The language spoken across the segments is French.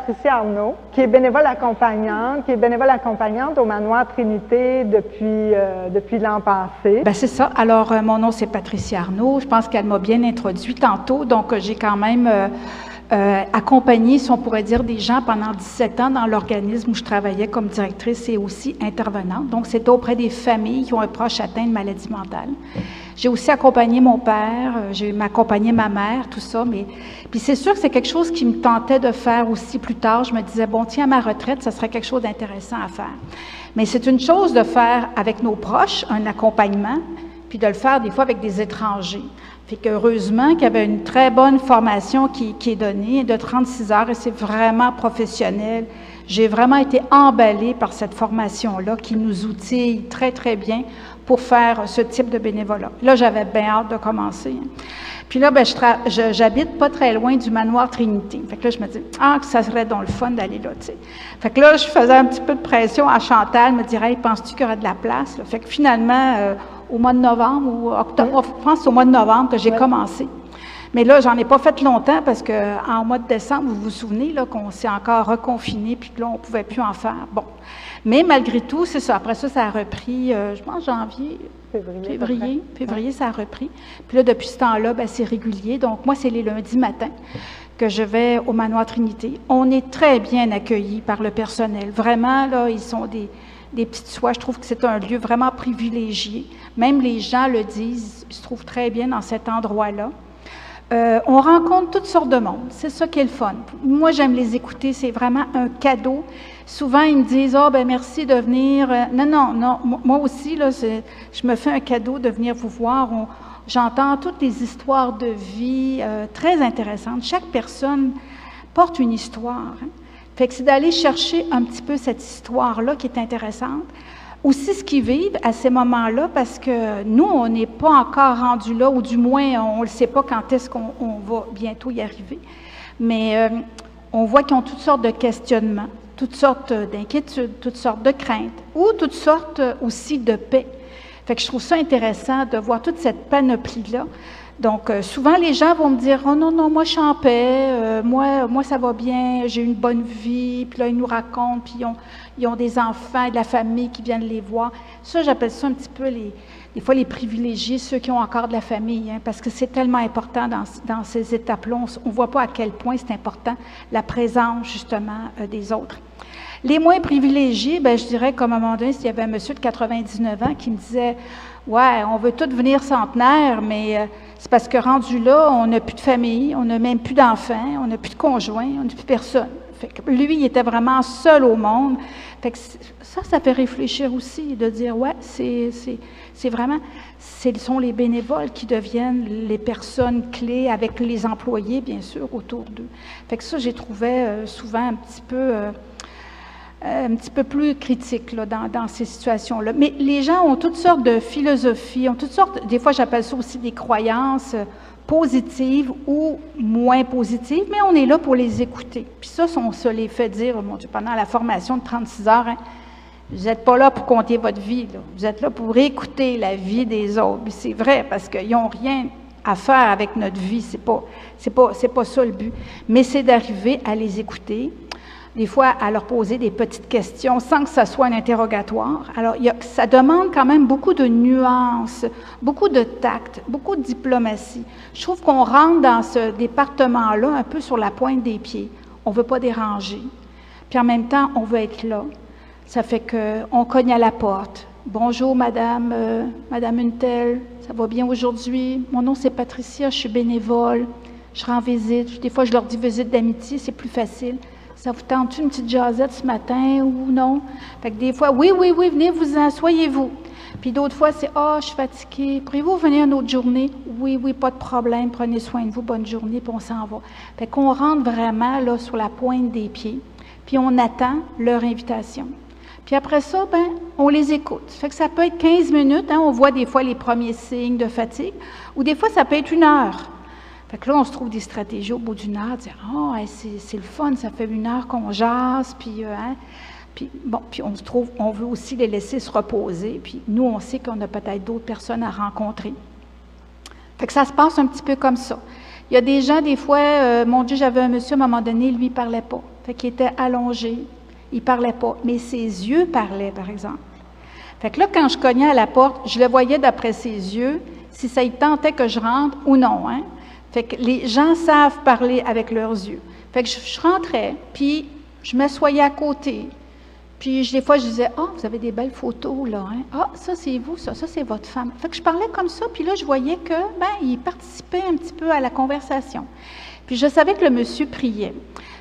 Patricia Arnaud, qui est bénévole accompagnante, au Manoir Trinité depuis l'an passé. Bien, c'est ça. Alors, mon nom, c'est Patricia Arnaud. Je pense qu'elle m'a bien introduit tantôt. Donc, j'ai quand même accompagné, si on pourrait dire, des gens pendant 17 ans dans l'organisme où je travaillais comme directrice et aussi intervenante. Donc, c'était auprès des familles qui ont un proche atteint de maladie mentale. J'ai aussi accompagné mon père, j'ai accompagné ma mère, tout ça. Puis c'est sûr que c'est quelque chose qui me tentait de faire aussi plus tard. Je me disais, bon, tiens, à ma retraite, ça serait quelque chose d'intéressant à faire. Mais c'est une chose de faire avec nos proches un accompagnement, puis de le faire des fois avec des étrangers. Fait qu'heureusement qu'il y avait une très bonne formation qui est donnée de 36 heures et c'est vraiment professionnel. J'ai vraiment été emballée par cette formation-là qui nous outille très, très bien pour faire ce type de bénévolat. Là, j'avais bien hâte de commencer. Puis là, ben, j'habite pas très loin du Manoir Trinité. Fait que là, je me dis, que ça serait donc le fun d'aller là, tu sais. Fait que là, je faisais un petit peu de pression à Chantal, me dirait, hey, penses-tu qu'il y aura de la place? Là? Fait que finalement, au mois de novembre ou octobre, je pense que c'est au mois de novembre que j'ai commencé. Mais là, j'en ai pas fait longtemps parce qu'en mois de décembre, vous vous souvenez là, qu'on s'est encore reconfiné puis que là, on ne pouvait plus en faire. Bon. Mais malgré tout, c'est ça. Après ça, ça a repris, je pense, janvier, février, ça a repris. Puis là, depuis ce temps-là, ben, c'est régulier. Donc, moi, c'est les lundis matins que je vais au Manoir Trinité. On est très bien accueillis par le personnel. Vraiment, là, ils sont des petites soies. Je trouve que c'est un lieu vraiment privilégié. Même les gens le disent, ils se trouvent très bien dans cet endroit-là. On rencontre toutes sortes de monde. C'est ça qui est le fun. Moi, j'aime les écouter. C'est vraiment un cadeau. Souvent, ils me disent, ben merci de venir. Non. Moi aussi, là, je me fais un cadeau de venir vous voir. J'entends toutes les histoires de vie très intéressantes. Chaque personne porte une histoire. Hein. Fait que c'est d'aller chercher un petit peu cette histoire-là qui est intéressante. Aussi ce qu'ils vivent à ces moments-là, parce que nous, on n'est pas encore rendu là, ou du moins, on ne le sait pas quand est-ce qu'on va bientôt y arriver. Mais on voit qu'ils ont toutes sortes de questionnements, toutes sortes d'inquiétudes, toutes sortes de craintes, ou toutes sortes aussi de paix. Fait que je trouve ça intéressant de voir toute cette panoplie-là. Donc, souvent, les gens vont me dire « Oh non, moi, je suis en paix, moi, ça va bien, j'ai une bonne vie. » Puis là, ils nous racontent, puis ils ont des enfants, de la famille qui viennent les voir. Ça, j'appelle ça un petit peu, des fois, les privilégiés, ceux qui ont encore de la famille, hein, parce que c'est tellement important dans ces étapes-là. On ne voit pas à quel point c'est important, la présence, justement, des autres. Les moins privilégiés, bien, je dirais, comme à un moment donné, s'il y avait un monsieur de 99 ans qui me disait « Ouais, on veut tous devenir centenaire, mais c'est parce que rendu là, on n'a plus de famille, on n'a même plus d'enfants, on n'a plus de conjoints, on n'a plus personne. » Fait que lui, il était vraiment seul au monde. Fait que ça fait réfléchir aussi, de dire « Ouais, c'est vraiment, ce sont les bénévoles qui deviennent les personnes clés avec les employés, bien sûr, autour d'eux. » Fait que ça, j'ai trouvé souvent un petit peu plus critique là, dans ces situations-là. Mais les gens ont toutes sortes de philosophies, ont toutes sortes, des fois j'appelle ça aussi des croyances positives ou moins positives, mais on est là pour les écouter. Puis ça, on se les fait dire, oh mon Dieu, pendant la formation de 36 heures, hein, vous n'êtes pas là pour compter votre vie, là. Vous êtes là pour écouter la vie des autres. Puis c'est vrai, parce qu'ils n'ont rien à faire avec notre vie, c'est pas ça le but. Mais c'est d'arriver à les écouter, des fois à leur poser des petites questions sans que ça soit un interrogatoire. Alors, ça demande quand même beaucoup de nuances, beaucoup de tact, beaucoup de diplomatie. Je trouve qu'on rentre dans ce département-là un peu sur la pointe des pieds. On ne veut pas déranger. Puis en même temps, on veut être là. Ça fait qu'on cogne à la porte. « Bonjour, madame, madame une telle, ça va bien aujourd'hui? Mon nom, c'est Patricia, je suis bénévole. Je rends visite. Des fois, je leur dis visite d'amitié, c'est plus facile. Ça vous tente une petite jasette ce matin ou non? » Fait que des fois, oui, venez, vous asseyez-vous. Puis d'autres fois, c'est « je suis fatiguée. Pourriez-vous venir une autre journée? » Oui, pas de problème. Prenez soin de vous. Bonne journée. Puis on s'en va. Fait qu'on rentre vraiment là sur la pointe des pieds. Puis on attend leur invitation. Puis après ça, on les écoute. Fait que ça peut être 15 minutes. Hein, on voit des fois les premiers signes de fatigue. Ou des fois, ça peut être 1 heure. Fait que là, on se trouve des stratégies au bout d'1 heure, dire « c'est le fun, ça fait 1 heure qu'on jase, puis on veut aussi les laisser se reposer, puis nous, on sait qu'on a peut-être d'autres personnes à rencontrer. » Fait que ça se passe un petit peu comme ça. Il y a des gens, des fois, mon Dieu, j'avais un monsieur, à un moment donné, lui, il ne parlait pas. Fait qu'il était allongé. Il parlait pas. Mais ses yeux parlaient, par exemple. Fait que là, quand je cognais à la porte, je le voyais d'après ses yeux, si ça y tentait que je rentre ou non, hein. Fait que les gens savent parler avec leurs yeux. Fait que je rentrais, puis je m'assoyais à côté. Puis des fois, je disais, « Ah, vous avez des belles photos, là, hein? Ah, ça, c'est vous, ça c'est votre femme. » Fait que je parlais comme ça, puis là, je voyais que, il participait un petit peu à la conversation. Puis je savais que le monsieur priait.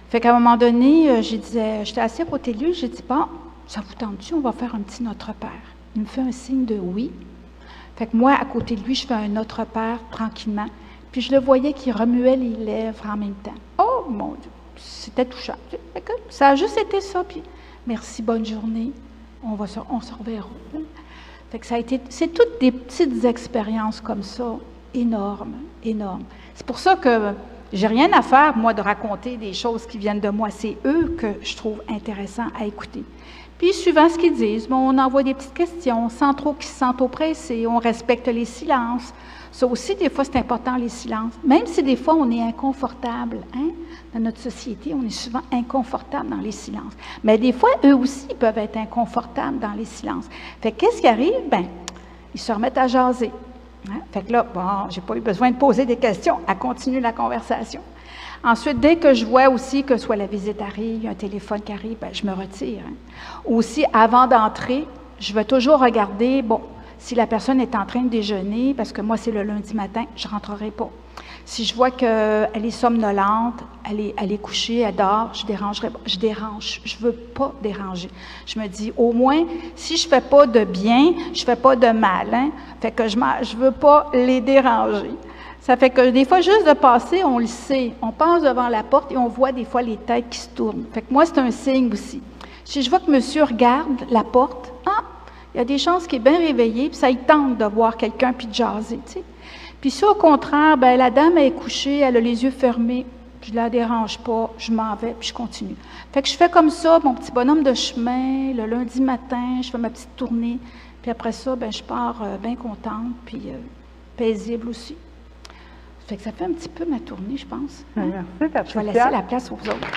Fait qu'à un moment donné, j'étais assise à côté de lui, j'ai dit, « Bon, ça vous tente-tu? On va faire un petit Notre Père. » Il me fait un signe de oui. Fait que moi, à côté de lui, je fais un Notre Père tranquillement. Puis je le voyais qui remuait les lèvres en même temps. Oh, mon Dieu, c'était touchant. Fait que ça a juste été ça, puis merci, bonne journée, on se reverra. Fait que ça a été, c'est toutes des petites expériences comme ça, énormes, énormes. C'est pour ça que j'ai rien à faire, moi, de raconter des choses qui viennent de moi. C'est eux que je trouve intéressant à écouter. Puis, suivant ce qu'ils disent, on envoie des petites questions, sans trop qu'ils se sentent oppressés, on respecte les silences. Ça aussi, des fois, c'est important, les silences. Même si des fois, on est inconfortable, hein? Dans notre société, on est souvent inconfortable dans les silences. Mais des fois, eux aussi, ils peuvent être inconfortables dans les silences. Fait que qu'est-ce qui arrive? Ils se remettent à jaser. Hein? Fait que là, bon, j'ai pas eu besoin de poser des questions, elle continue la conversation. Ensuite, dès que je vois aussi que soit la visite arrive, il y a un téléphone qui arrive, je me retire. Hein? Aussi, avant d'entrer, je vais toujours regarder, si la personne est en train de déjeuner, parce que moi, c'est le lundi matin, je ne rentrerai pas. Si je vois qu'elle est somnolente, elle est couchée, elle dort, je dérangerai pas. Je dérange. Je ne veux pas déranger. Je me dis, au moins, si je ne fais pas de bien, je ne fais pas de mal. Hein? Fait que je ne veux pas les déranger. Ça fait que des fois, juste de passer, on le sait. On passe devant la porte et on voit des fois les têtes qui se tournent. Fait que moi, c'est un signe aussi. Si je vois que monsieur regarde la porte, il y a des chances qu'il est bien réveillé, puis ça il tente de voir quelqu'un puis de jaser, tu sais. Puis si au contraire, la dame est couchée, elle a les yeux fermés, je ne la dérange pas, je m'en vais, puis je continue. Fait que je fais comme ça, mon petit bonhomme de chemin, le lundi matin, je fais ma petite tournée, puis après ça, je pars bien contente, puis paisible aussi. Fait que ça fait un petit peu ma tournée, je pense. Merci, Patricia. Je vais laisser la place aux autres.